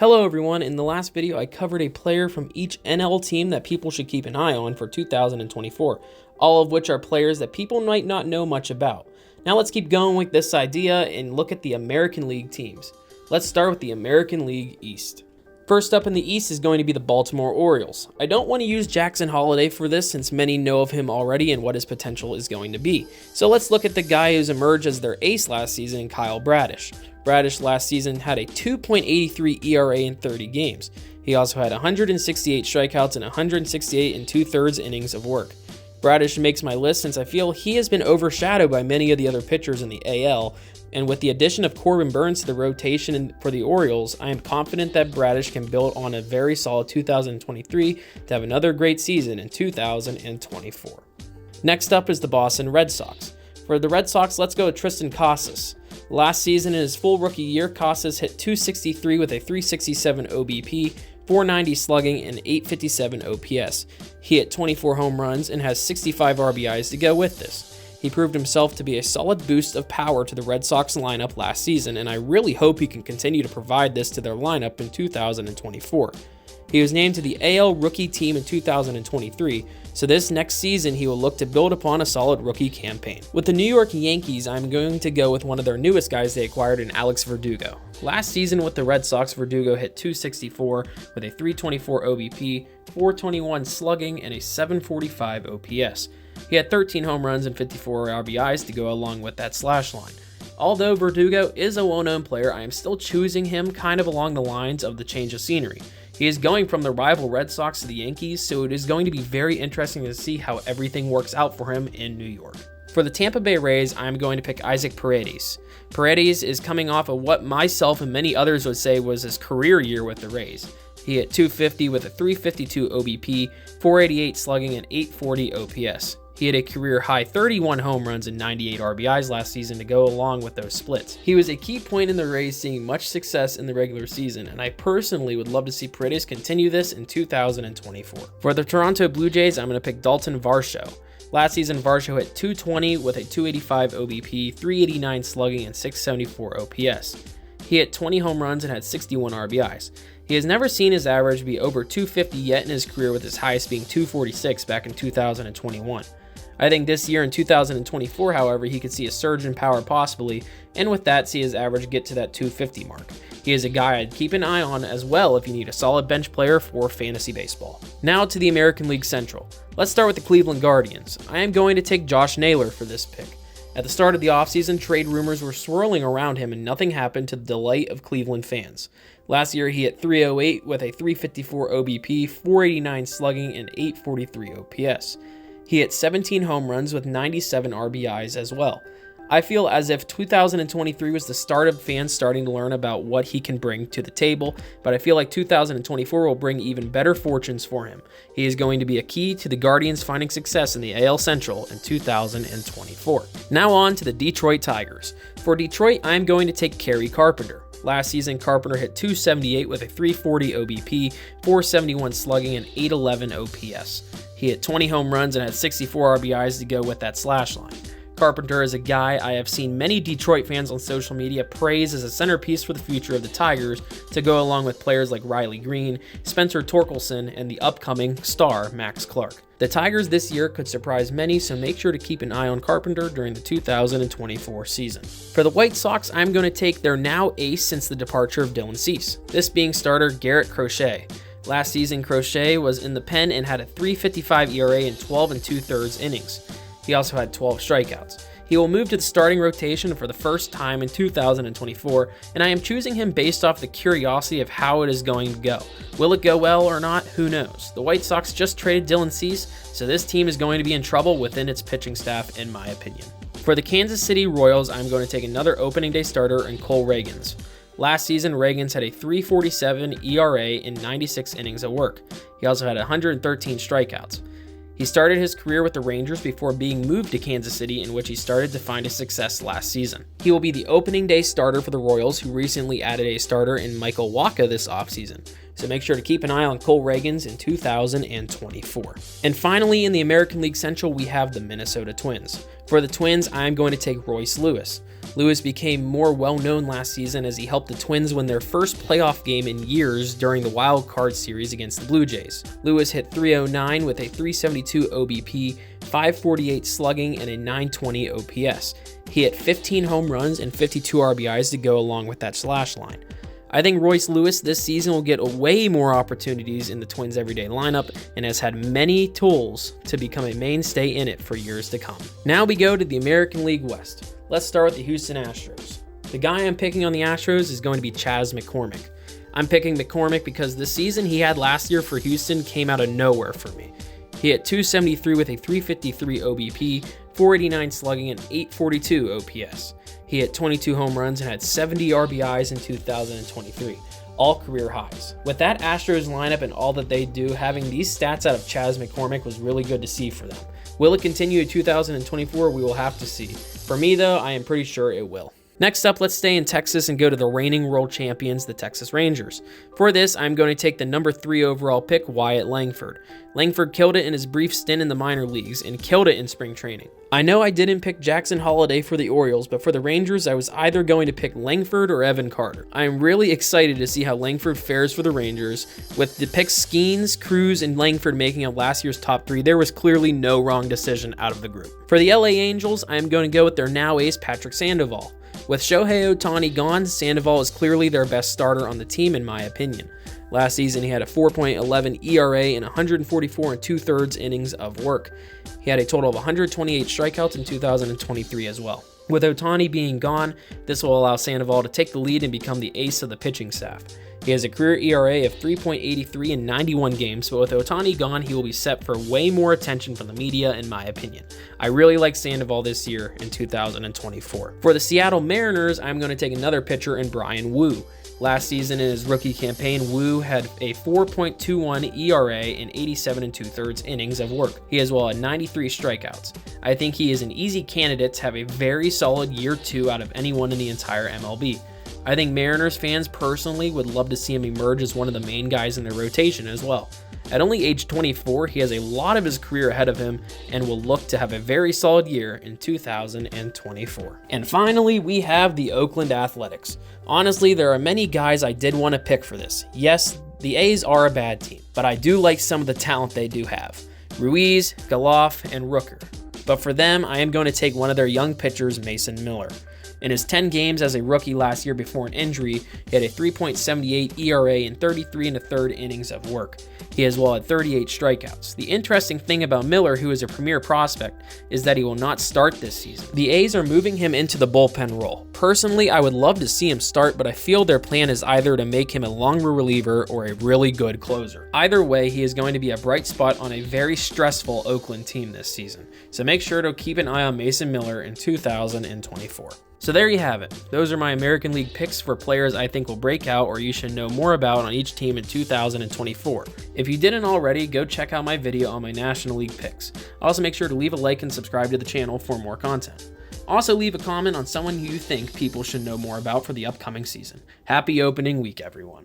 Hello everyone, in the last video I covered a player from each NL team that people should keep an eye on for 2024, all of which are players that people might not know much about. Now let's keep going with this idea and look at the American League teams. Let's start with the American League East. First up in the East is going to be the Baltimore Orioles. I don't want to use Jackson Holliday for this since many know of him already and what his potential is going to be. So let's look at the guy who's emerged as their ace last season, Kyle Bradish. Bradish last season had a 2.83 ERA in 30 games. He also had 168 strikeouts and 168 and 2/3 innings of work. Bradish makes my list since I feel he has been overshadowed by many of the other pitchers in the AL, and with the addition of Corbin Burnes to the rotation for the Orioles, I am confident that Bradish can build on a very solid 2023 to have another great season in 2024. Next up is the Boston Red Sox. For the Red Sox, let's go with Triston Casas. Last season in his full rookie year, Casas hit .263 with a .367 OBP, .490 slugging, and .857 OPS. He hit 24 home runs and has 65 RBIs to go with this. He proved himself to be a solid boost of power to the Red Sox lineup last season, and I really hope he can continue to provide this to their lineup in 2024. He was named to the AL Rookie Team in 2023, so this next season he will look to build upon a solid rookie campaign. With the New York Yankees, I'm going to go with one of their newest guys they acquired in Alex Verdugo. Last season with the Red Sox, Verdugo hit .264 with a .324 OBP, .421 slugging, and a .745 OPS. He had 13 home runs and 54 RBIs to go along with that slash line. Although Verdugo is a well-known player, I am still choosing him kind of along the lines of the change of scenery. He is going from the rival Red Sox to the Yankees, so it is going to be very interesting to see how everything works out for him in New York. For the Tampa Bay Rays, I'm going to pick Isaac Paredes. Paredes is coming off of what myself and many others would say was his career year with the Rays. He hit .250 with a .352 OBP, .488 slugging, and .840 OPS. He had a career-high 31 home runs and 98 RBIs last season to go along with those splits. He was a key point in the Rays seeing much success in the regular season, and I personally would love to see Paredes continue this in 2024. For the Toronto Blue Jays, I'm going to pick Dalton Varsho. Last season, Varsho hit .220 with a .285 OBP, .389 slugging, and .674 OPS. He hit 20 home runs and had 61 RBIs. He has never seen his average be over .250 yet in his career, with his highest being .246 back in 2021. I think this year in 2024, however, he could see a surge in power possibly, and with that see his average get to that .250 mark. He is a guy I'd keep an eye on as well if you need a solid bench player for fantasy baseball. Now to the American League Central. Let's start with the Cleveland Guardians. I am going to take Josh Naylor for this pick. At the start of the offseason, trade rumors were swirling around him and nothing happened to the delight of Cleveland fans. Last year, he hit .308 with a .354 OBP, .489 slugging, and .843 OPS. He hit 17 home runs with 97 RBIs as well. I feel as if 2023 was the start of fans starting to learn about what he can bring to the table, but I feel like 2024 will bring even better fortunes for him. He is going to be a key to the Guardians finding success in the AL Central in 2024. Now on to the Detroit Tigers. For Detroit, I am going to take Kerry Carpenter. Last season, Carpenter hit .278 with a .340 OBP, .471 slugging, and .811 OPS. He hit 20 home runs and had 64 RBIs to go with that slash line. Carpenter is a guy I have seen many Detroit fans on social media praise as a centerpiece for the future of the Tigers to go along with players like Riley Green, Spencer Torkelson, and the upcoming star Max Clark. The Tigers this year could surprise many, so make sure to keep an eye on Carpenter during the 2024 season. For the White Sox, I'm going to take their now ace since the departure of Dylan Cease, this being starter Garrett Crochet. Last season, Crochet was in the pen and had a .355 ERA in 12 2/3 innings. He also had 12 strikeouts. He will move to the starting rotation for the first time in 2024, and I am choosing him based off the curiosity of how it is going to go. Will it go well or not? Who knows? The White Sox just traded Dylan Cease, so this team is going to be in trouble within its pitching staff, in my opinion. For the Kansas City Royals, I'm going to take another opening day starter in Cole Ragans. Last season, Ragans had a .347 ERA in 96 innings of work. He also had 113 strikeouts. He started his career with the Rangers before being moved to Kansas City, in which he started to find his success last season. He will be the opening day starter for the Royals, who recently added a starter in Michael Wacha this offseason. so make sure to keep an eye on Cole Ragans in 2024. And finally, in the American League Central, we have the Minnesota Twins. For the Twins, I'm going to take Royce Lewis. Lewis became more well-known last season as he helped the Twins win their first playoff game in years during the wild card series against the Blue Jays. Lewis hit .309 with a .372 OBP, .548 slugging, and a .920 OPS. He hit 15 home runs and 52 RBIs to go along with that slash line. I think Royce Lewis this season will get way more opportunities in the Twins' everyday lineup and has had many tools to become a mainstay in it for years to come. Now we go to the American League West. Let's start with the Houston Astros. The guy I'm picking on the Astros is going to be Chas McCormick. I'm picking McCormick because the season he had last year for Houston came out of nowhere for me. He hit .273 with a .353 OBP, .489 slugging, and .842 OPS. He hit 22 home runs and had 70 RBIs in 2023, all career highs. With that Astros lineup and all that they do, having these stats out of Chas McCormick was really good to see for them. Will it continue in 2024? We will have to see. For me though, I am pretty sure it will. Next up, let's stay in Texas and go to the reigning world champions, the Texas Rangers. For this, I'm going to take the number 3 overall pick, Wyatt Langford. Langford killed it in his brief stint in the minor leagues and killed it in spring training. I know I didn't pick Jackson Holliday for the Orioles, but for the Rangers, I was either going to pick Langford or Evan Carter. I am really excited to see how Langford fares for the Rangers. With the picks Skeens, Cruz, and Langford making up last year's top 3, there was clearly no wrong decision out of the group. For the LA Angels, I am going to go with their now ace, Patrick Sandoval. With Shohei Ohtani gone, Sandoval is clearly their best starter on the team in my opinion. Last season, he had a 4.11 ERA and 144 2/3 innings of work. He had a total of 128 strikeouts in 2023 as well. With Ohtani being gone, this will allow Sandoval to take the lead and become the ace of the pitching staff. He has a career ERA of 3.83 in 91 games, but with Ohtani gone, he will be set for way more attention from the media in my opinion. I really like Sandoval this year in 2024. For the Seattle Mariners, I'm going to take another pitcher in Brian Wu. Last season in his rookie campaign, Wu had a 4.21 ERA and 87 2/3 innings of work. He as well had 93 strikeouts. I think he is an easy candidate to have a very solid year 2 out of anyone in the entire MLB. I think Mariners fans personally would love to see him emerge as one of the main guys in their rotation as well. At only age 24, he has a lot of his career ahead of him and will look to have a very solid year in 2024. And finally, we have the Oakland Athletics. Honestly, there are many guys I did want to pick for this. Yes, the A's are a bad team, but I do like some of the talent they do have. Ruiz, Galoff, and Rooker. But for them, I am going to take one of their young pitchers, Mason Miller. In his 10 games as a rookie last year before an injury, he had a 3.78 ERA and 33 1/3 innings of work. He as well had 38 strikeouts. The interesting thing about Miller, who is a premier prospect, is that he will not start this season. The A's are moving him into the bullpen role. Personally, I would love to see him start, but I feel their plan is either to make him a longer reliever or a really good closer. Either way, he is going to be a bright spot on a very stressful Oakland team this season. So make sure to keep an eye on Mason Miller in 2024. So there you have it. Those are my American League picks for players I think will break out or you should know more about on each team in 2024. If you didn't already, go check out my video on my National League picks. Also make sure to leave a like and subscribe to the channel for more content. Also leave a comment on someone who you think people should know more about for the upcoming season. Happy opening week, everyone.